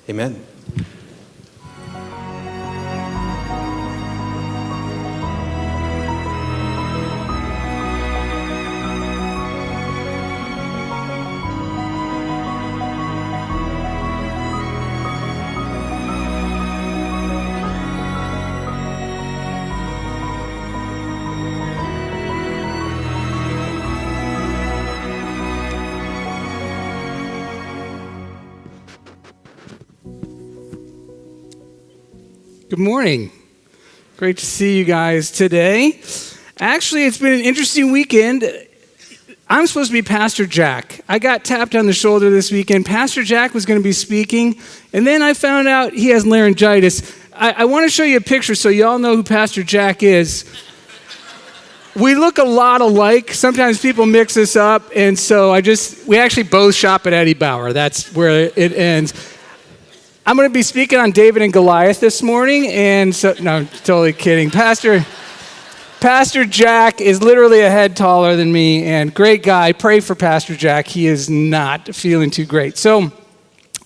Amen. Good morning. Great to see you guys today. Actually, it's been an interesting weekend. I'm supposed to be Pastor Jack. I got tapped on the shoulder this weekend. Pastor Jack was going to be speaking, and then I found out he has laryngitis. I want to show you a picture so you all know who Pastor Jack is. We look a lot alike. Sometimes people mix us up, and so we actually both shop at Eddie Bauer. That's where it ends. I'm going to be speaking on David and Goliath this morning, and so, no, I'm totally kidding. Pastor Jack is literally a head taller than me, and great guy. Pray for Pastor Jack. He is not feeling too great. So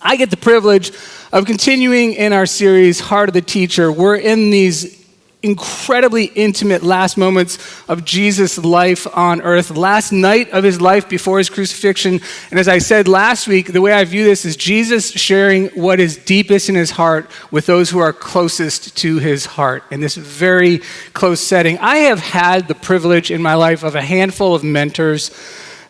I get the privilege of continuing in our series, Heart of the Teacher. We're in these incredibly intimate last moments of Jesus' life on earth, last night of his life before his crucifixion. And as I said last week, the way I view this is Jesus sharing what is deepest in his heart with those who are closest to his heart in this very close setting. I have had the privilege in my life of a handful of mentors,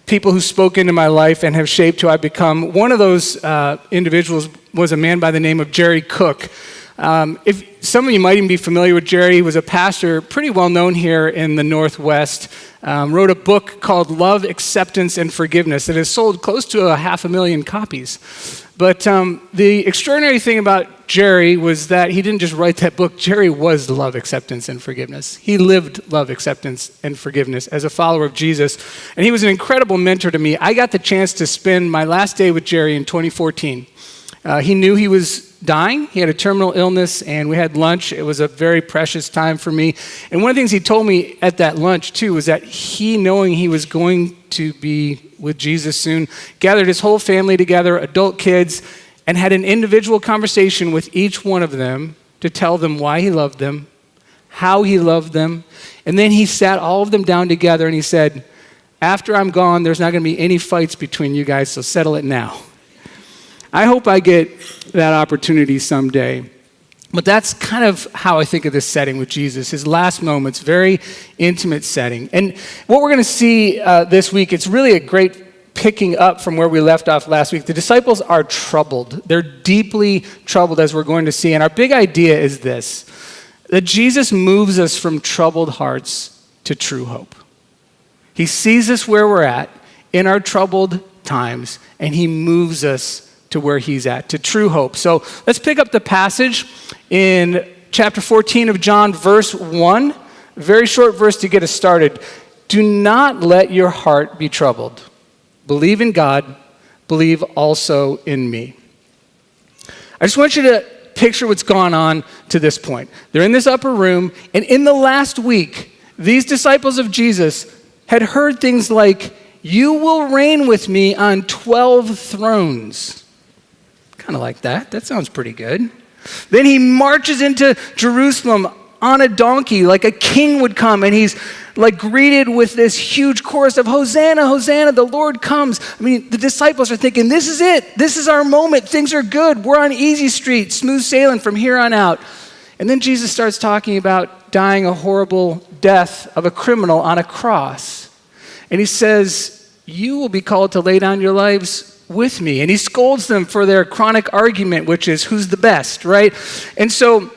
people who spoke into my life and have shaped who I've become. One of those individuals was a man by the name of Jerry Cook. If some of you might even be familiar with Jerry, he was a pastor pretty well known here in the Northwest, wrote a book called Love, Acceptance, and Forgiveness that has sold close to 500,000 copies. But the extraordinary thing about Jerry was that he didn't just write that book. Jerry was love, acceptance, and forgiveness. He lived love, acceptance, and forgiveness as a follower of Jesus. And he was an incredible mentor to me. I got the chance to spend my last day with Jerry in 2014. He knew he was dying. He had a terminal illness, and we had lunch. It was a very precious time for me. And one of the things he told me at that lunch, too, was that he, knowing he was going to be with Jesus soon, gathered his whole family together, adult kids, and had an individual conversation with each one of them to tell them why he loved them, how he loved them. And then he sat all of them down together, and he said, after I'm gone, there's not going to be any fights between you guys, so settle it now. I hope I get that opportunity someday. But that's kind of how I think of this setting with Jesus, his last moments, very intimate setting. And what we're going to see this week, it's really a great picking up from where we left off last week. The disciples are troubled. They're deeply troubled, as we're going to see. And our big idea is this, that Jesus moves us from troubled hearts to true hope. He sees us where we're at in our troubled times, and he moves us to where he's at, to true hope. So let's pick up the passage in chapter 14 of John, verse 1. A very short verse to get us started. Do not let your heart be troubled. Believe in God, believe also in me. I just want you to picture what's gone on to this point. They're in this upper room, and in the last week, these disciples of Jesus had heard things like, you will reign with me on 12 thrones. Kind of like that. That sounds pretty good. Then he marches into Jerusalem on a donkey like a king would come, and he's like greeted with this huge chorus of Hosanna, Hosanna, the Lord comes. I mean, the disciples are thinking, this is it. This is our moment. Things are good. We're on easy street, smooth sailing from here on out. And then Jesus starts talking about dying a horrible death of a criminal on a cross. And he says, you will be called to lay down your lives with me. And he scolds them for their chronic argument, which is who's the best, right? And so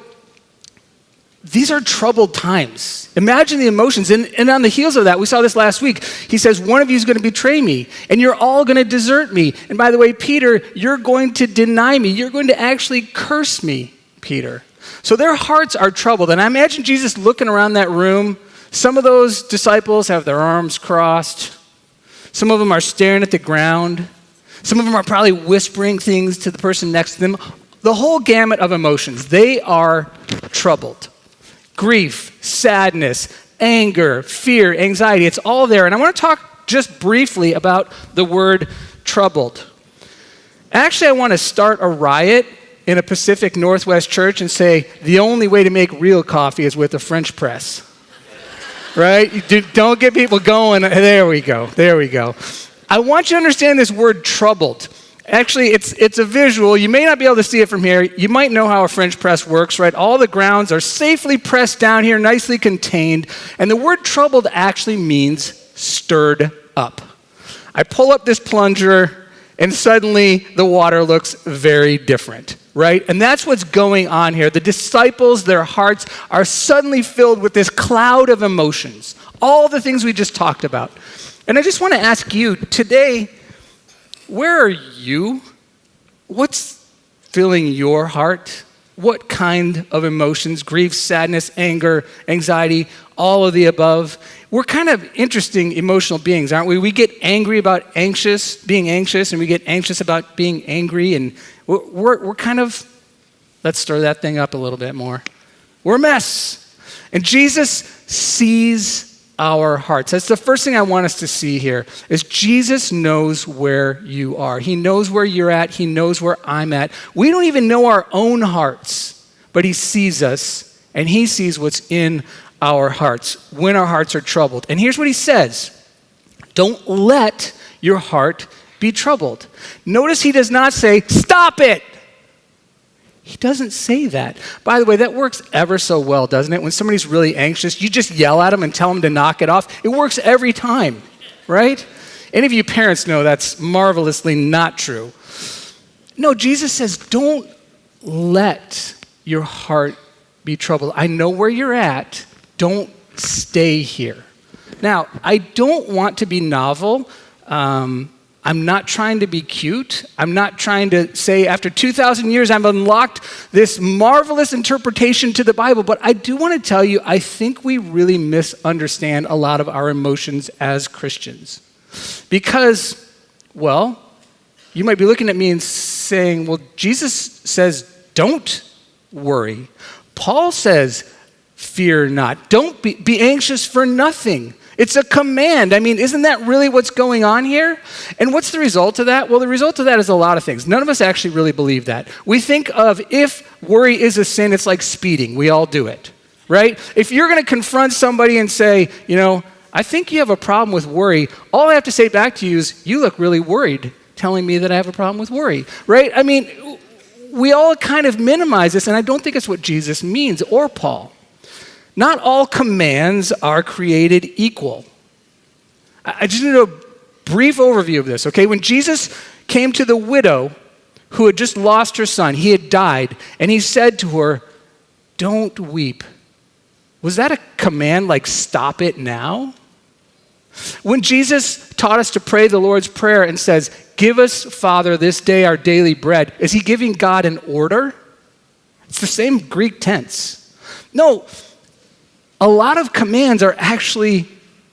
these are troubled times. Imagine the emotions. And on the heels of that, we saw this last week. He says, one of you is going to betray me, and you're all going to desert me. And by the way, Peter, you're going to deny me. You're going to actually curse me, Peter. So their hearts are troubled. And I imagine Jesus looking around that room. Some of those disciples have their arms crossed. Some of them are staring at the ground. Some of them are probably whispering things to the person next to them. The whole gamut of emotions. They are troubled. Grief, sadness, anger, fear, anxiety. It's all there. And I want to talk just briefly about the word troubled. Actually, I want to start a riot in a Pacific Northwest church and say, the only way to make real coffee is with a French press. Right? Don't get people going. There we go. I want you to understand this word troubled. Actually, it's a visual. You may not be able to see it from here. You might know how a French press works, right? All the grounds are safely pressed down here, nicely contained. And the word troubled actually means stirred up. I pull up this plunger, and suddenly the water looks very different, right? And that's what's going on here. The disciples, their hearts are suddenly filled with this cloud of emotions, all the things we just talked about. And I just want to ask you today, where are you? What's filling your heart? What kind of emotions? Grief, sadness, anger, anxiety, all of the above. We're kind of interesting emotional beings, aren't we? We get angry about being anxious, and we get anxious about being angry, and we're kind of, let's stir that thing up a little bit more. We're a mess. And Jesus sees our hearts. That's the first thing I want us to see here, is Jesus knows where you are. He knows where you're at. He knows where I'm at. We don't even know our own hearts, but he sees us, and he sees what's in our hearts when our hearts are troubled. And here's what he says: don't let your heart be troubled. Notice he does not say, stop it. He doesn't say that. By the way, that works ever so well, doesn't it? When somebody's really anxious, you just yell at them and tell them to knock it off. It works every time, right? Any of you parents know that's marvelously not true. No, Jesus says, don't let your heart be troubled. I know where you're at. Don't stay here. Now, I don't want to be novel. I'm not trying to be cute. I'm not trying to say after 2,000 years I've unlocked this marvelous interpretation to the Bible, but I do want to tell you, I think we really misunderstand a lot of our emotions as Christians. Because, well, you might be looking at me and saying, well, Jesus says, don't worry. Paul says, fear not. Don't be anxious for nothing. It's a command. I mean, isn't that really what's going on here? And what's the result of that? Well, the result of that is a lot of things. None of us actually really believe that. We think of if worry is a sin, it's like speeding. We all do it, right? If you're going to confront somebody and say, I think you have a problem with worry, all I have to say back to you is, you look really worried, telling me that I have a problem with worry, right? I mean, we all kind of minimize this, and I don't think it's what Jesus means or Paul. Not all commands are created equal. I just need a brief overview of this, okay? When Jesus came to the widow who had just lost her son, he had died, and he said to her, don't weep. Was that a command like stop it now? When Jesus taught us to pray the Lord's Prayer and says, give us, Father, this day our daily bread, is he giving God an order? It's the same Greek tense. No. A lot of commands are actually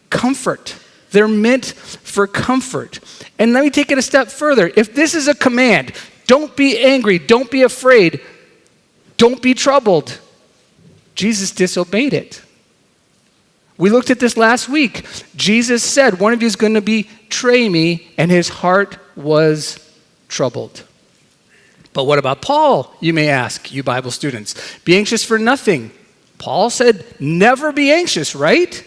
comfort. They're meant for comfort. And let me take it a step further. If this is a command, don't be angry, don't be afraid, don't be troubled, Jesus disobeyed it. We looked at this last week. Jesus said, one of you is going to betray me, and his heart was troubled. But what about Paul, you may ask, you Bible students? Be anxious for nothing. Paul said, never be anxious, right?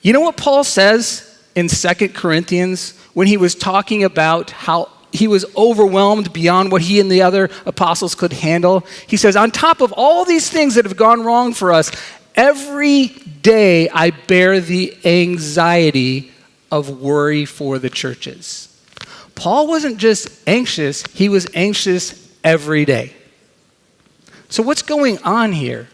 You know what Paul says in 2 Corinthians when he was talking about how he was overwhelmed beyond what he and the other apostles could handle? He says, on top of all these things that have gone wrong for us, every day I bear the anxiety of worry for the churches. Paul wasn't just anxious, he was anxious every day. So what's going on here?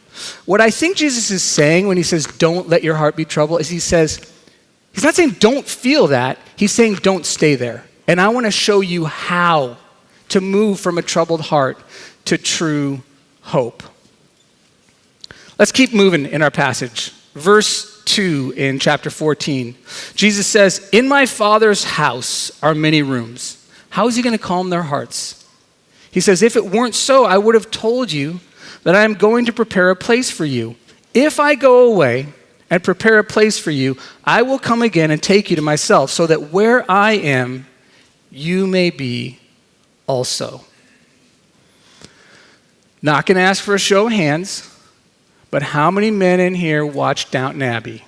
What I think Jesus is saying when he says, don't let your heart be troubled, is he's not saying don't feel that, he's saying don't stay there. And I want to show you how to move from a troubled heart to true hope. Let's keep moving in our passage. Verse 2 in chapter 14. Jesus says, in my Father's house are many rooms. How is he going to calm their hearts? He says, if it weren't so, I would have told you that I am going to prepare a place for you. If I go away and prepare a place for you, I will come again and take you to myself, so that where I am, you may be also. Not going to ask for a show of hands, but how many men in here watched Downton Abbey?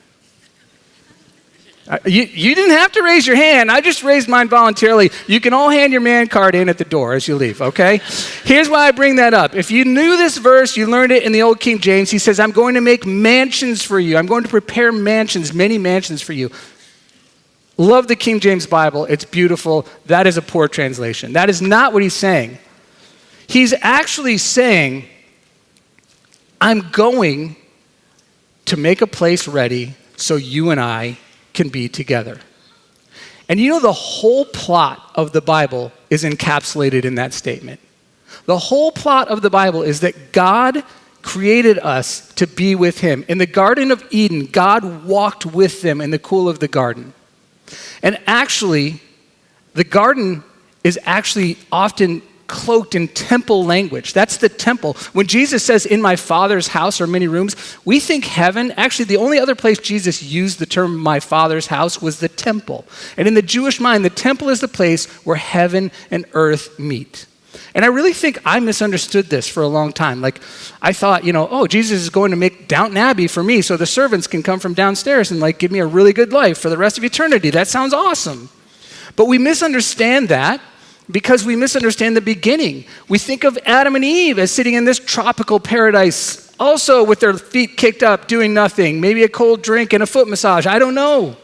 You didn't have to raise your hand. I just raised mine voluntarily. You can all hand your man card in at the door as you leave, okay? Here's why I bring that up. If you knew this verse, you learned it in the old King James. He says, I'm going to make mansions for you. I'm going to prepare mansions, many mansions for you. Love the King James Bible. It's beautiful. That is a poor translation. That is not what he's saying. He's actually saying, I'm going to make a place ready so you and I can be together. And you know, the whole plot of the Bible is encapsulated in that statement. The whole plot of the Bible is that God created us to be with him. In the Garden of Eden, God walked with them in the cool of the garden. And actually, the garden is actually often cloaked in temple language. That's the temple. When Jesus says, in my Father's house are many rooms, we think heaven. Actually, the only other place Jesus used the term my Father's house was the temple. And in the Jewish mind, the temple is the place where heaven and earth meet. And I really think I misunderstood this for a long time. Like, I thought, Jesus is going to make Downton Abbey for me so the servants can come from downstairs and give me a really good life for the rest of eternity. That sounds awesome. But we misunderstand that because we misunderstand the beginning. We think of Adam and Eve as sitting in this tropical paradise, also with their feet kicked up, doing nothing, maybe a cold drink and a foot massage. I don't know.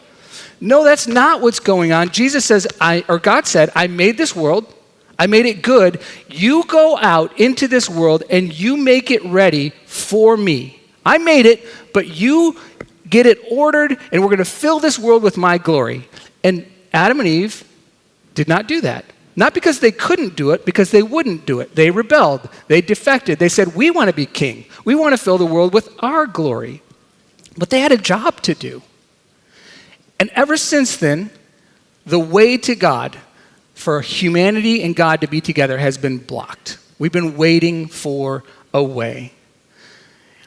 No, that's not what's going on. Jesus says, God said, I made this world. I made it good. You go out into this world and you make it ready for me. I made it, but you get it ordered and we're going to fill this world with my glory. And Adam and Eve did not do that. Not because they couldn't do it, because they wouldn't do it. They rebelled. They defected. They said, we want to be king. We want to fill the world with our glory. But they had a job to do. And ever since then, the way to God for humanity and God to be together has been blocked. We've been waiting for a way.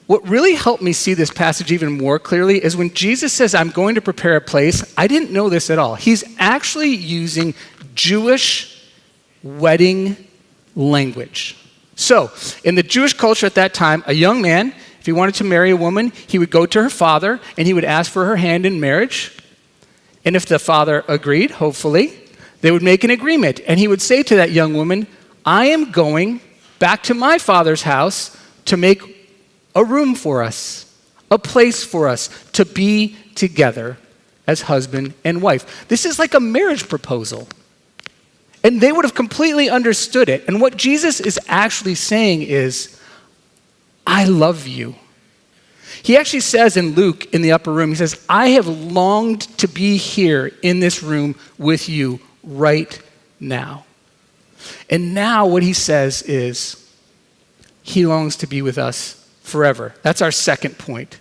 What really helped me see this passage even more clearly is when Jesus says, I'm going to prepare a place. I didn't know this at all. He's actually using Jewish wedding language. So, in the Jewish culture at that time, a young man, if he wanted to marry a woman, he would go to her father and he would ask for her hand in marriage. And if the father agreed, hopefully, they would make an agreement. And he would say to that young woman, I am going back to my father's house to make a room for us, a place for us to be together as husband and wife. This is like a marriage proposal. And they would have completely understood it. And what Jesus is actually saying is, I love you. He actually says in Luke, in the upper room, he says, I have longed to be here in this room with you right now. And now what he says is, he longs to be with us forever. That's our second point.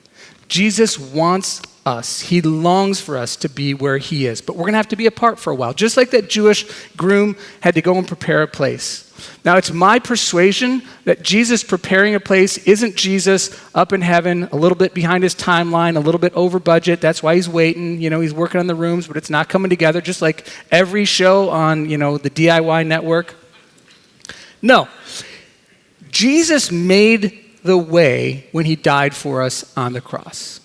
Jesus wants us. He longs for us to be where he is. But we're going to have to be apart for a while. Just like that Jewish groom had to go and prepare a place. Now, it's my persuasion that Jesus preparing a place isn't Jesus up in heaven, a little bit behind his timeline, a little bit over budget. That's why he's waiting. He's working on the rooms, but it's not coming together, just like every show on, the DIY network. No. Jesus made the way when he died for us on the cross.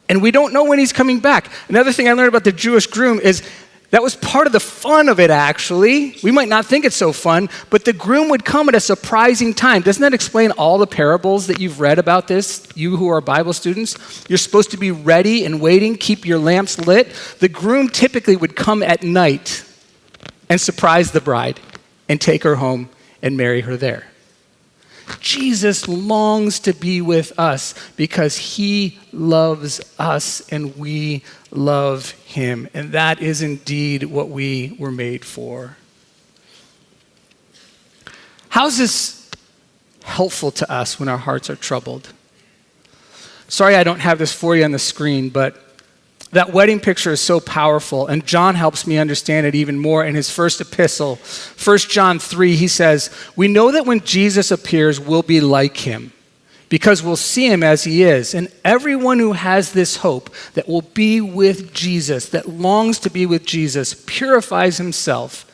And we don't know when he's coming back. Another thing I learned about the Jewish groom is that was part of the fun of it, actually. We might not think it's so fun, but the groom would come at a surprising time. Doesn't that explain all the parables that you've read about this, you who are Bible students? You're supposed to be ready and waiting, keep your lamps lit. The groom typically would come at night and surprise the bride and take her home and marry her there. Jesus longs to be with us because he loves us and we love him. And that is indeed what we were made for. How's this helpful to us when our hearts are troubled? Sorry I don't have this for you on the screen, but that wedding picture is so powerful, and John helps me understand it even more in his first epistle. 1 John 3, he says, we know that when Jesus appears, we'll be like him, because we'll see him as he is. And everyone who has this hope that will be with Jesus, that longs to be with Jesus, purifies himself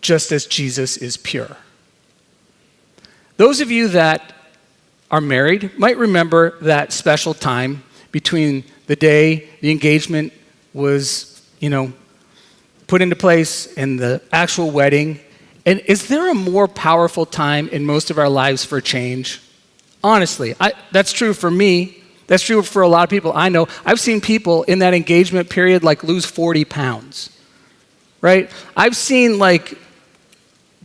just as Jesus is pure. Those of you that are married might remember that special time between the day the engagement was, put into place and the actual wedding. And is there a more powerful time in most of our lives for change? Honestly, that's true for me. That's true for a lot of people I know. I've seen people in that engagement period lose 40 pounds, right? I've seen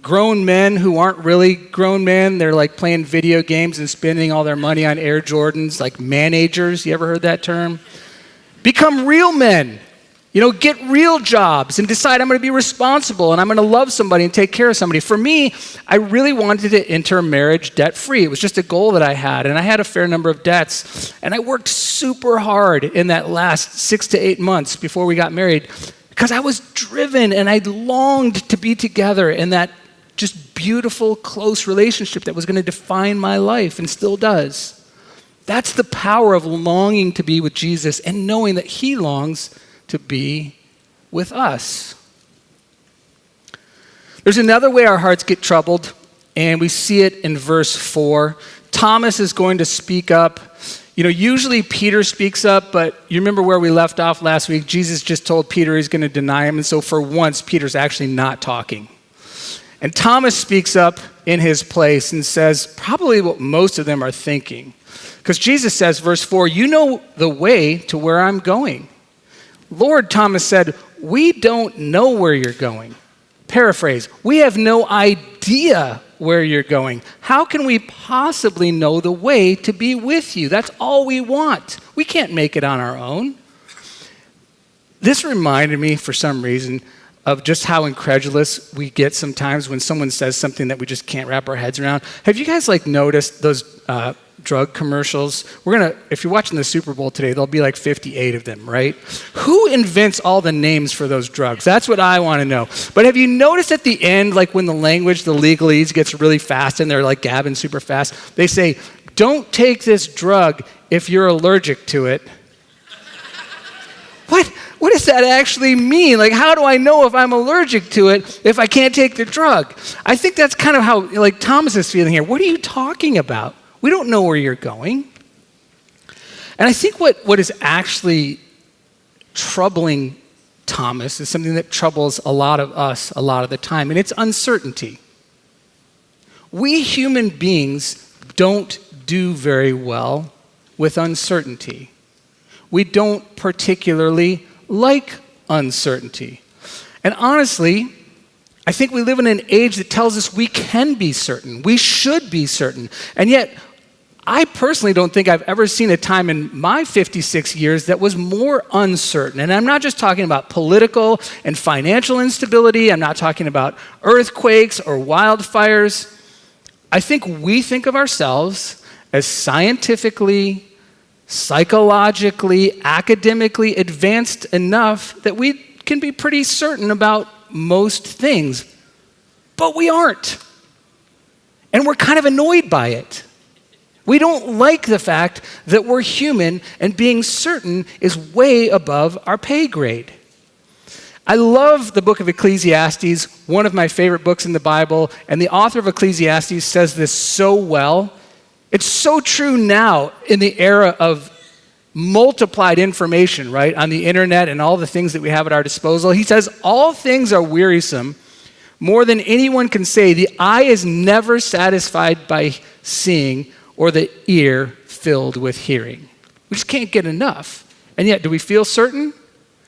grown men who aren't really grown men. They're playing video games and spending all their money on Air Jordans, managers. You ever heard that term? Become real men. Get real jobs and decide I'm going to be responsible and I'm going to love somebody and take care of somebody. For me, I really wanted to enter marriage debt-free. It was just a goal that I had, and I had a fair number of debts. And I worked super hard in that last 6 to 8 months before we got married because I was driven and I longed to be together in that just beautiful, close relationship that was going to define my life and still does. That's the power of longing to be with Jesus and knowing that he longs to be with us. There's another way our hearts get troubled, and we see it in verse 4. Thomas is going to speak up. Usually Peter speaks up, but you remember where we left off last week? Jesus just told Peter he's going to deny him, and so for once, Peter's actually not talking. And Thomas speaks up in his place and says probably what most of them are thinking. Because Jesus says, verse 4, "You know the way to where I'm going." "Lord," Thomas said, "we don't know where you're going." Paraphrase, "We have no idea where you're going. How can we possibly know the way to be with you? That's all we want. We can't make it on our own." This reminded me, for some reason, of just how incredulous we get sometimes when someone says something that we just can't wrap our heads around. Have you guys noticed those drug commercials? If you're watching the Super Bowl today, there'll be 58 of them, right? Who invents all the names for those drugs? That's what I want to know. But have you noticed at the end, when the legalese gets really fast and they're gabbing super fast, they say, "Don't take this drug if you're allergic to it." What does that actually mean? How do I know if I'm allergic to it if I can't take the drug? I think that's kind of how Thomas is feeling here. What are you talking about? We don't know where you're going. And I think what is actually troubling Thomas is something that troubles a lot of us a lot of the time, and it's uncertainty. We human beings don't do very well with uncertainty. We don't particularly like uncertainty. And honestly, I think we live in an age that tells us we can be certain. We should be certain. And yet, I personally don't think I've ever seen a time in my 56 years that was more uncertain. And I'm not just talking about political and financial instability. I'm not talking about earthquakes or wildfires. I think we think of ourselves as scientifically, psychologically, academically advanced enough that we can be pretty certain about most things, but we aren't. And we're kind of annoyed by it. We don't like the fact that we're human and being certain is way above our pay grade. I love the book of Ecclesiastes, one of my favorite books in the Bible, and the author of Ecclesiastes says this so well. It's so true now in the era of multiplied information, right, on the internet and all the things that we have at our disposal. He says, "All things are wearisome. More than anyone can say, the eye is never satisfied by seeing, or the ear filled with hearing." We just can't get enough. And yet, do we feel certain?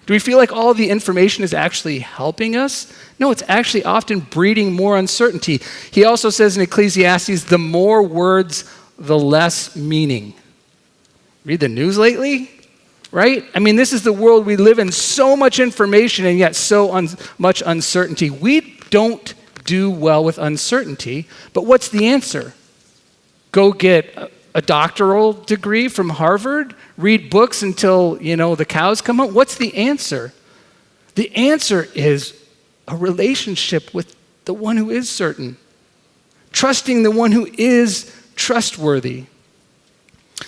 Do we feel like all the information is actually helping us? No, it's actually often breeding more uncertainty. He also says in Ecclesiastes, the more words, the less meaning. Read the news lately? Right? I mean, this is the world we live in. So much information and yet so much uncertainty. We don't do well with uncertainty, but what's the answer? Go get a doctoral degree from Harvard? Read books until, the cows come home? What's the answer? The answer is a relationship with the one who is certain. Trusting the one who is trustworthy.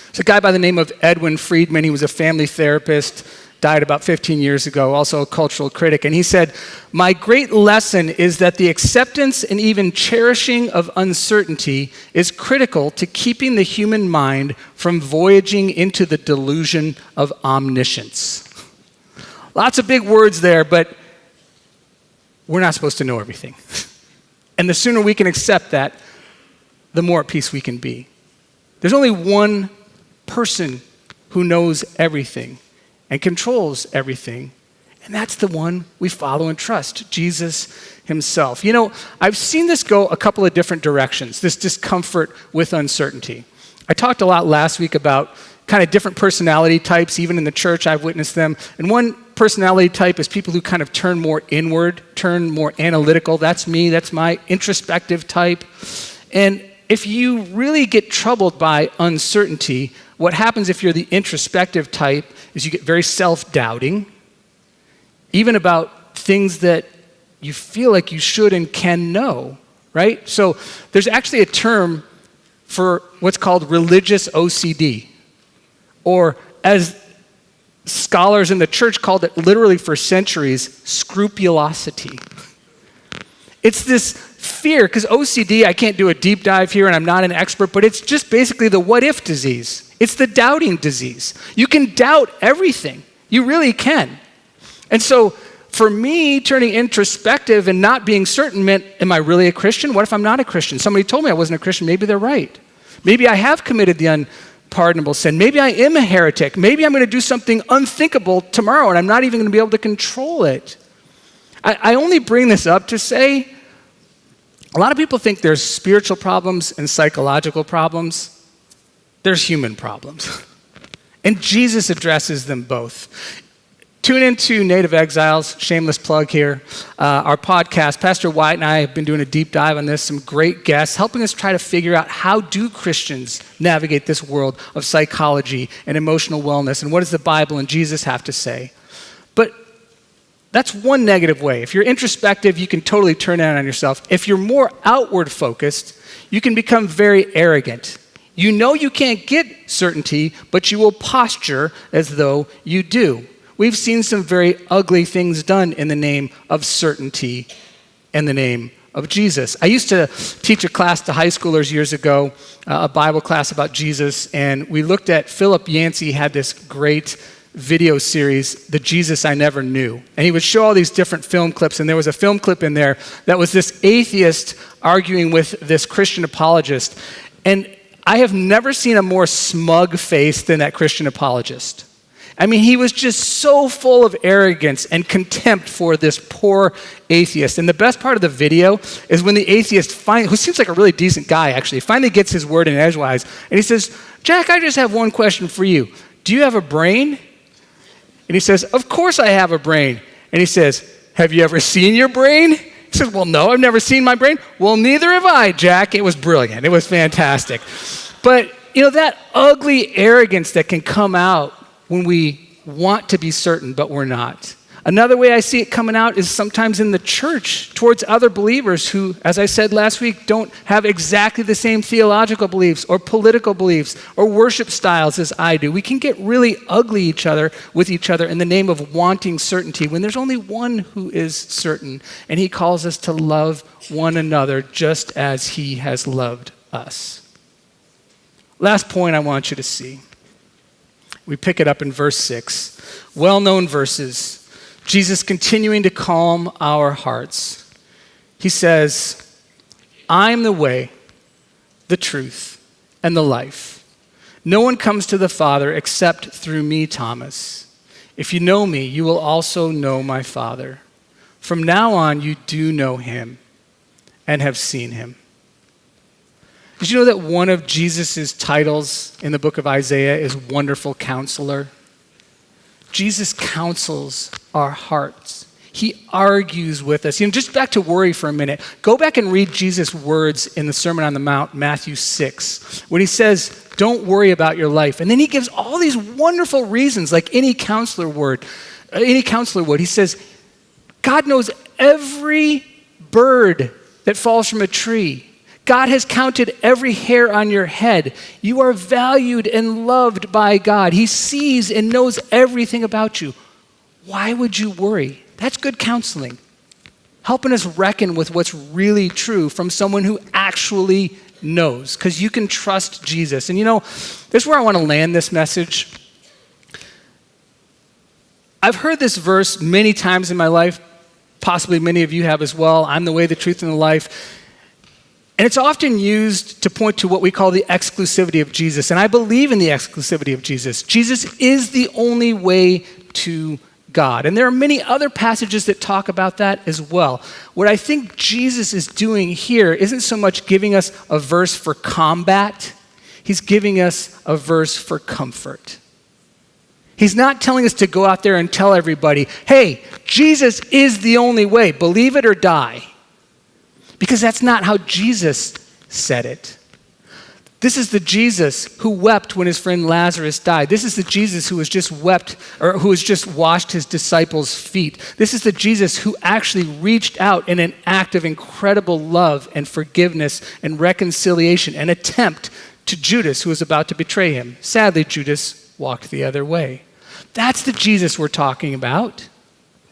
There's a guy by the name of Edwin Friedman. He was a family therapist died about 15 years ago, also a cultural critic. And he said, "My great lesson is that the acceptance and even cherishing of uncertainty is critical to keeping the human mind from voyaging into the delusion of omniscience." Lots of big words there, but we're not supposed to know everything. And the sooner we can accept that, the more at peace we can be. There's only one person who knows everything and controls everything, and that's the one we follow and trust, Jesus himself. You know, I've seen this go a couple of different directions, this discomfort with uncertainty. I talked a lot last week about kind of different personality types. Even in the church, I've witnessed them. And one personality type is people who kind of turn more inward, turn more analytical. That's me, that's my introspective type. And if you really get troubled by uncertainty, what happens if you're the introspective type is you get very self-doubting, even about things that you feel like you should and can know, right? So there's actually a term for what's called religious OCD, or as scholars in the church called it literally for centuries, scrupulosity. It's this fear, because OCD, I can't do a deep dive here and I'm not an expert, but it's just basically the what if disease. It's the doubting disease. You can doubt everything. You really can. And so for me, turning introspective and not being certain meant, am I really a Christian? What if I'm not a Christian? Somebody told me I wasn't a Christian. Maybe they're right. Maybe I have committed the unpardonable sin. Maybe I am a heretic. Maybe I'm going to do something unthinkable tomorrow and I'm not even going to be able to control it. I only bring this up to say, a lot of people think there's spiritual problems and psychological problems. There's human problems. And Jesus addresses them both. Tune into Native Exiles, shameless plug here, our podcast. Pastor White and I have been doing a deep dive on this, some great guests, helping us try to figure out how do Christians navigate this world of psychology and emotional wellness, and what does the Bible and Jesus have to say. But that's one negative way. If you're introspective, you can totally turn it on yourself. If you're more outward focused, you can become very arrogant. You know you can't get certainty, but you will posture as though you do. We've seen some very ugly things done in the name of certainty and the name of Jesus. I used to teach a class to high schoolers years ago, a Bible class about Jesus, and we looked at, Philip Yancey had this great video series, The Jesus I Never Knew. And he would show all these different film clips, and there was a film clip in there that was this atheist arguing with this Christian apologist. And I have never seen a more smug face than that Christian apologist. I mean, he was just so full of arrogance and contempt for this poor atheist. And the best part of the video is when the atheist, who seems like a really decent guy actually, finally gets his word in edgewise, and he says, "Jack, I just have one question for you. Do you have a brain?" And he says, "Of course I have a brain." And he says, "Have you ever seen your brain?" He says, "Well, no, I've never seen my brain." "Well, neither have I, Jack." It was brilliant. It was fantastic. But, you know, that ugly arrogance that can come out when we want to be certain, but we're not. Another way I see it coming out is sometimes in the church towards other believers who, as I said last week, don't have exactly the same theological beliefs or political beliefs or worship styles as I do. We can get really ugly with each other in the name of wanting certainty when there's only one who is certain, and he calls us to love one another just as he has loved us. Last point I want you to see. We pick it up in verse 6. Well-known verses. Jesus continuing to calm our hearts. He says, "I am the way, the truth, and the life. No one comes to the Father except through me, Thomas. If you know me, you will also know my Father. From now on, you do know him and have seen him." Did you know that one of Jesus' titles in the book of Isaiah is Wonderful Counselor? Jesus counsels our hearts. He argues with us. You know, just back to worry for a minute. Go back and read Jesus' words in the Sermon on the Mount, Matthew 6, when he says, "Don't worry about your life." And then he gives all these wonderful reasons, like any counselor would. He says, God knows every bird that falls from a tree. God has counted every hair on your head. You are valued and loved by God. He sees and knows everything about you. why would you worry? That's good counseling. Helping us reckon with what's really true from someone who actually knows, because you can trust Jesus. And this is where I want to land this message. I've heard this verse many times in my life, possibly many of you have as well. I'm the way, the truth, and the life. And it's often used to point to what we call the exclusivity of Jesus. And I believe in the exclusivity of Jesus. Jesus is the only way to God. And there are many other passages that talk about that as well. What I think Jesus is doing here isn't so much giving us a verse for combat. He's giving us a verse for comfort. He's not telling us to go out there and tell everybody, hey, Jesus is the only way. Believe it or die. Because that's not how Jesus said it. This is the Jesus who wept when his friend Lazarus died. This is the Jesus who has just wept, or who has just washed his disciples' feet. This is the Jesus who actually reached out in an act of incredible love and forgiveness and reconciliation, an attempt to Judas, who was about to betray him. Sadly, Judas walked the other way. That's the Jesus we're talking about.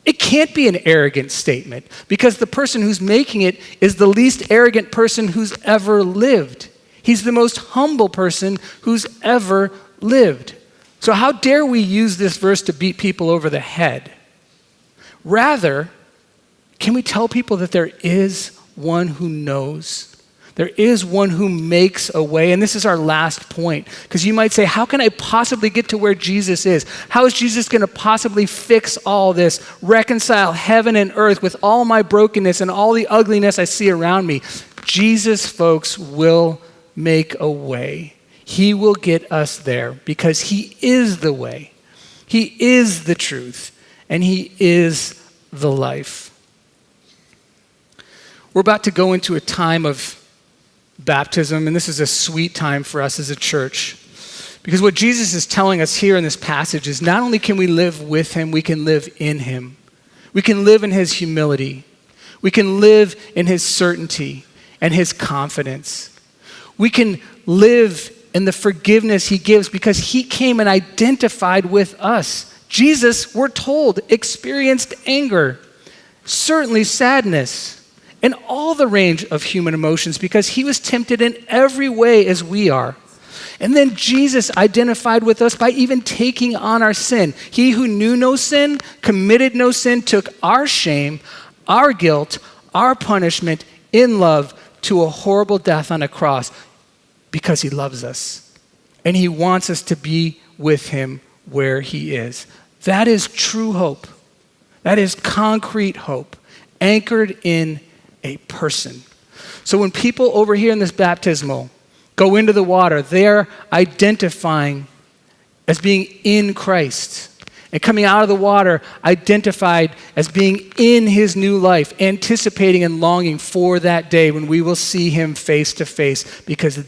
It can't be an arrogant statement, because the person who's making it is the least arrogant person who's ever lived. He's the most humble person who's ever lived. So how dare we use this verse to beat people over the head? Rather, can we tell people that there is one who knows? There is one who makes a way. And this is our last point, because you might say, how can I possibly get to where Jesus is? How is Jesus going to possibly fix all this, reconcile heaven and earth with all my brokenness and all the ugliness I see around me? Jesus, folks, will make a way. He will get us there, because he is the way. He is the truth, and he is the life. We're about to go into a time of baptism, and this is a sweet time for us as a church, because what Jesus is telling us here in this passage is not only can we live with him, we can live in him. We can live in his humility. We can live in his certainty and his confidence. We can live in the forgiveness he gives because he came and identified with us. Jesus, we're told, experienced anger, certainly sadness, and all the range of human emotions, because he was tempted in every way as we are. And then Jesus identified with us by even taking on our sin. He who knew no sin, committed no sin, took our shame, our guilt, our punishment in love to a horrible death on a cross, because he loves us. And he wants us to be with him where he is. That is true hope. That is concrete hope, anchored in a person. So when people over here in this baptismal go into the water, they're identifying as being in Christ. And coming out of the water, identified as being in his new life, anticipating and longing for that day when we will see him face to face, because